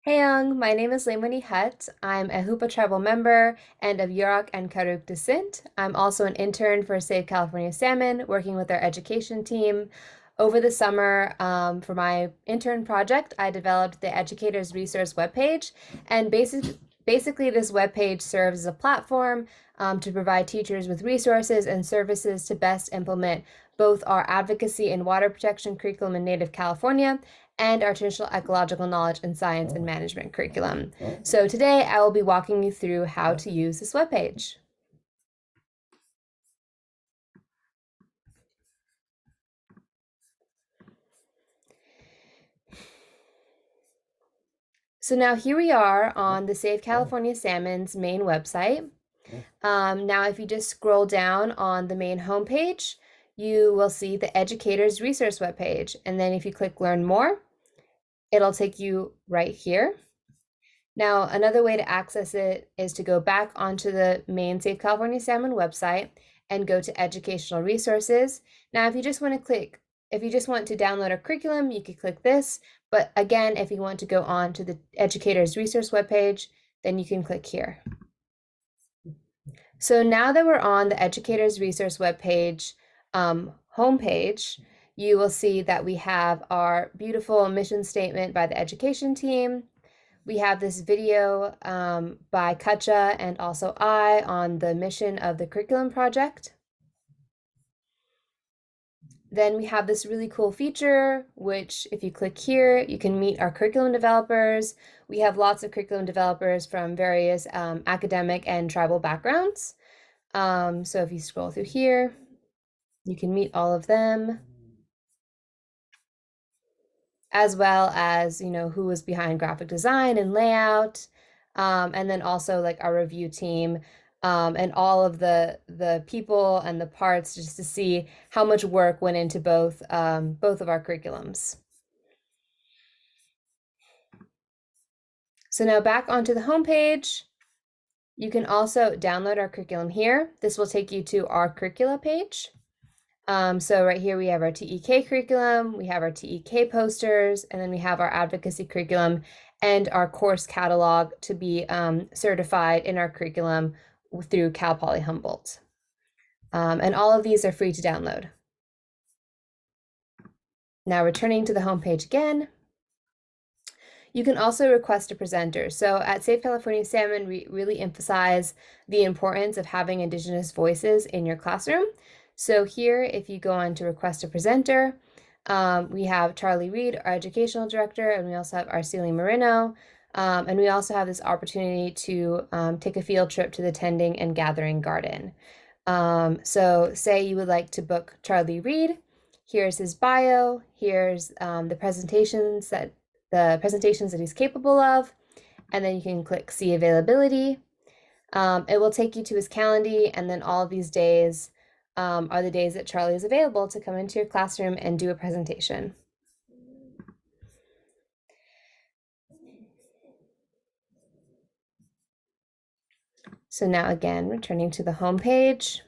Hey Young, my name is Lemonie Hutt. I'm a Hoopa tribal member and of Yurok and Karuk descent. I'm also an intern for Save California Salmon, working with our education team. Over the summer, for my intern project, I developed the Educators Resource webpage, and basically this webpage serves as a platform to provide teachers with resources and services to best implement both our advocacy and water protection curriculum in native California and our traditional ecological knowledge and science and management curriculum. So today I will be walking you through how to use this webpage. So now here we are on the Save California Salmon's main website. Now if you just scroll down on the main homepage, you will see the Educators Resource webpage. And then if you click Learn More, it'll take you right here. Now, another way to access it is to go back onto the main Save California Salmon website and go to Educational Resources. Now, if you just want to download a curriculum, you could click this. But again, if you want to go on to the Educators Resource webpage, then you can click here. So now that we're on the Educators Resource webpage homepage, you will see that we have our beautiful mission statement by the education team. We have this video by Katja and also I on the mission of the curriculum project. Then we have this really cool feature, which if you click here, you can meet our curriculum developers. We have lots of curriculum developers from various academic and tribal backgrounds. So if you scroll through here, you can meet all of them, as well as, who was behind graphic design and layout, and then also like our review team, and all of the people and the parts, just to see how much work went into both of our curriculums. So now back onto the homepage, you can also download our curriculum here. This will take you to our curricula page. So right here we have our TEK curriculum, we have our TEK posters, and then we have our advocacy curriculum and our course catalog to be certified in our curriculum through Cal Poly Humboldt. And all of these are free to download. Now returning to the homepage again, you can also request a presenter. So at Save California Salmon, we really emphasize the importance of having Indigenous voices in your classroom. So here, if you go on to request a presenter, we have Charlie Reed, our educational director, and we also have Arceli Marino. And we also have this opportunity to take a field trip to the Tending and Gathering Garden. So say you would like to book Charlie Reed. Here's his bio. Here's the presentations that he's capable of, and then you can click see availability. It will take you to his calendar, and then all of these days are the days that Charlie is available to come into your classroom and do a presentation. So now again, returning to the home page.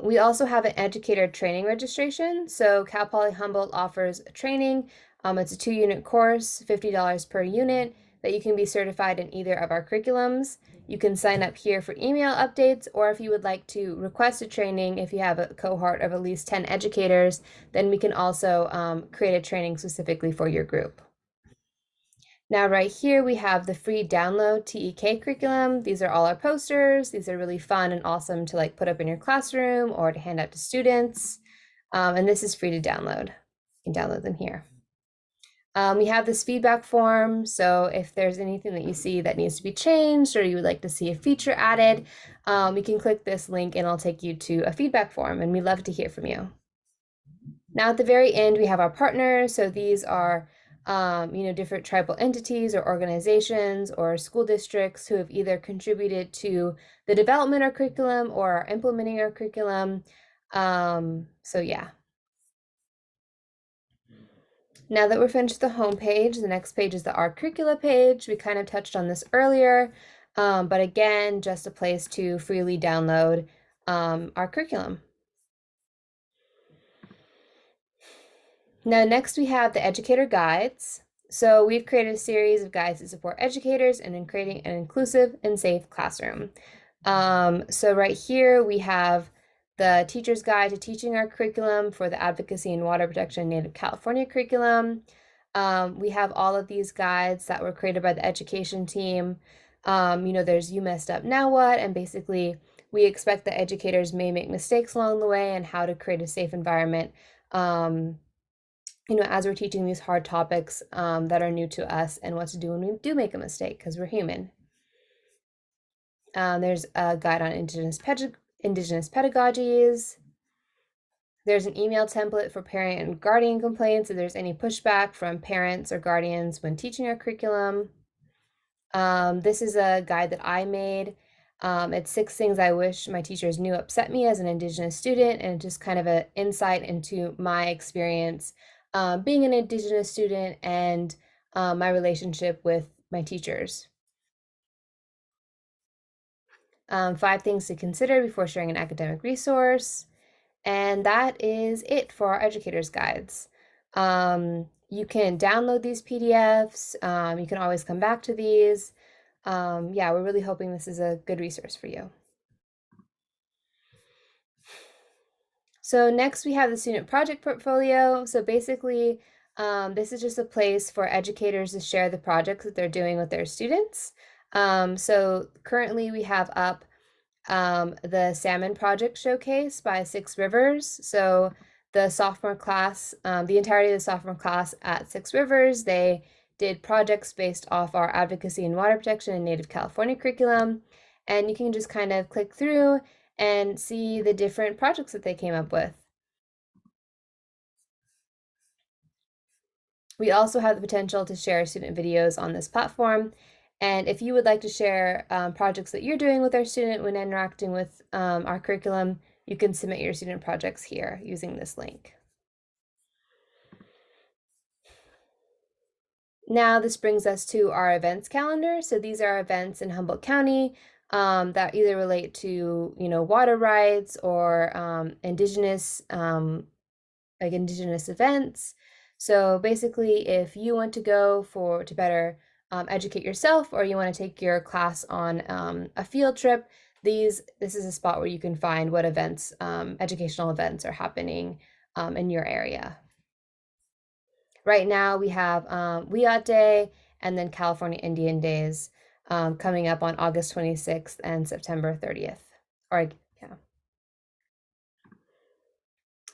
We also have an educator training registration. So Cal Poly Humboldt offers a training. It's a 2-unit course, $50 per unit, that you can be certified in either of our curriculums. You can sign up here for email updates, or if you would like to request a training, if you have a cohort of at least 10 educators, then we can also create a training specifically for your group. Now right here we have the free download TEK curriculum. These are all our posters. These are really fun and awesome to like put up in your classroom or to hand out to students. And this is free to download. You can download them here. We have this feedback form. So if there's anything that you see that needs to be changed or you would like to see a feature added, you can click this link and it'll take you to a feedback form, and we love to hear from you. Now at the very end, we have our partners. So these are different tribal entities or organizations or school districts who have either contributed to the development of our curriculum or are implementing our curriculum. So yeah. Now that we're finished the home page, the next page is the Our Curricula page. We kind of touched on this earlier, but again, just a place to freely download our curriculum. Now, next we have the educator guides. So we've created a series of guides to support educators in creating an inclusive and safe classroom. So right here we have the teacher's guide to teaching our curriculum for the advocacy and water protection Native California curriculum. We have all of these guides that were created by the education team. There's You Messed Up, Now What? And basically we expect that educators may make mistakes along the way and how to create a safe environment. Um, as we're teaching these hard topics that are new to us and what to do when we do make a mistake because we're human. There's a guide on indigenous pedagogies. There's an email template for parent and guardian complaints if there's any pushback from parents or guardians when teaching our curriculum. This is a guide that I made. It's 6 things I wish my teachers knew upset me as an Indigenous student, and just kind of an insight into my experience being an Indigenous student and my relationship with my teachers. 5 things to consider before sharing an academic resource. And that is it for our educators' guides. You can download these PDFs. You can always come back to these. Yeah, we're really hoping this is a good resource for you. So next we have the student project portfolio. So basically, this is just a place for educators to share the projects that they're doing with their students. So currently we have up the Salmon Project Showcase by Six Rivers. So the sophomore class, the entirety of the sophomore class at Six Rivers, they did projects based off our advocacy and water protection and Native California curriculum. And you can just kind of click through and see the different projects that they came up with. We also have the potential to share student videos on this platform. And if you would like to share projects that you're doing with our student when interacting with our curriculum, you can submit your student projects here using this link. Now this brings us to our events calendar. So these are events in Humboldt County that either relate to, water rights or indigenous events. So basically, if you want to go to better educate yourself, or you want to take your class on a field trip, this is a spot where you can find what events, educational events are happening in your area. Right now we have Wiyot Day and then California Indian Days coming up on August 26th and September 30th. Or yeah.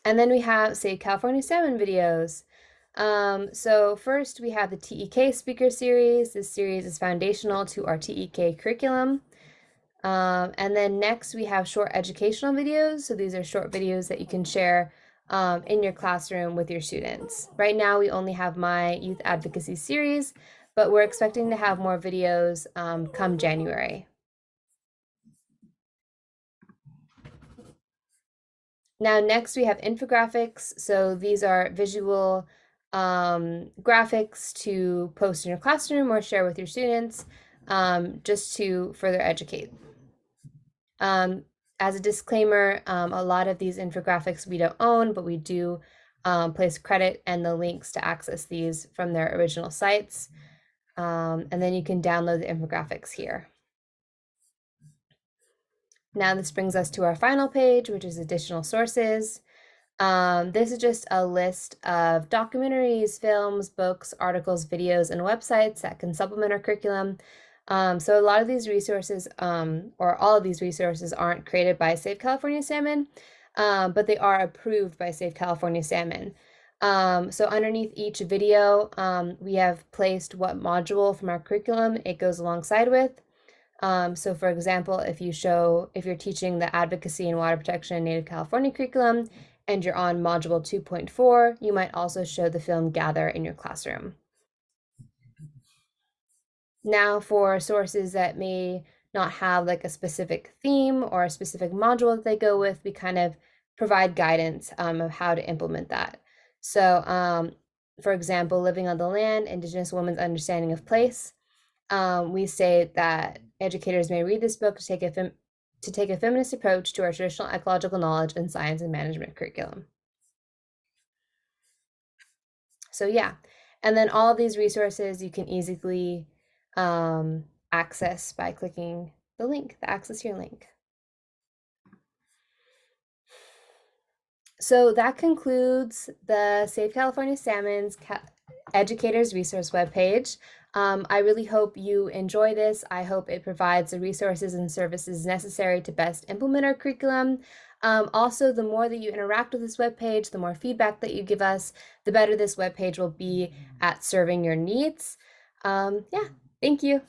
And then we have, say, California Salmon videos. So first we have the TEK speaker series. This series is foundational to our TEK curriculum. And then next we have short educational videos. So these are short videos that you can share in your classroom with your students. Right now we only have my youth advocacy series, but we're expecting to have more videos come January. Now next we have infographics. So these are visual graphics to post in your classroom or share with your students just to further educate. As a disclaimer, a lot of these infographics we don't own, but we do place credit and the links to access these from their original sites. And then you can download the infographics here. Now this brings us to our final page, which is additional sources. This is just a list of documentaries, films, books, articles, videos, and websites that can supplement our curriculum. So a lot of these resources, or all of these resources, aren't created by Save California Salmon, but they are approved by Save California Salmon. So underneath each video, we have placed what module from our curriculum it goes alongside with. So for example, if you're teaching the advocacy and water protection in Native California curriculum and you're on module 2.4, you might also show the film Gather in your classroom. Now for sources that may not have like a specific theme or a specific module that they go with, we kind of provide guidance of how to implement that. So for example, Living on the Land, Indigenous Women's Understanding of Place. We say that educators may read this book to take a feminist approach to our traditional ecological knowledge and science and management curriculum. So yeah, And then all of these resources you can easily access by clicking the link, the access here link. So that concludes the Save California Salmon's Educators Resource webpage. I really hope you enjoy this. I hope it provides the resources and services necessary to best implement our curriculum. Also, the more that you interact with this webpage, the more feedback that you give us, the better this webpage will be at serving your needs. Yeah, thank you.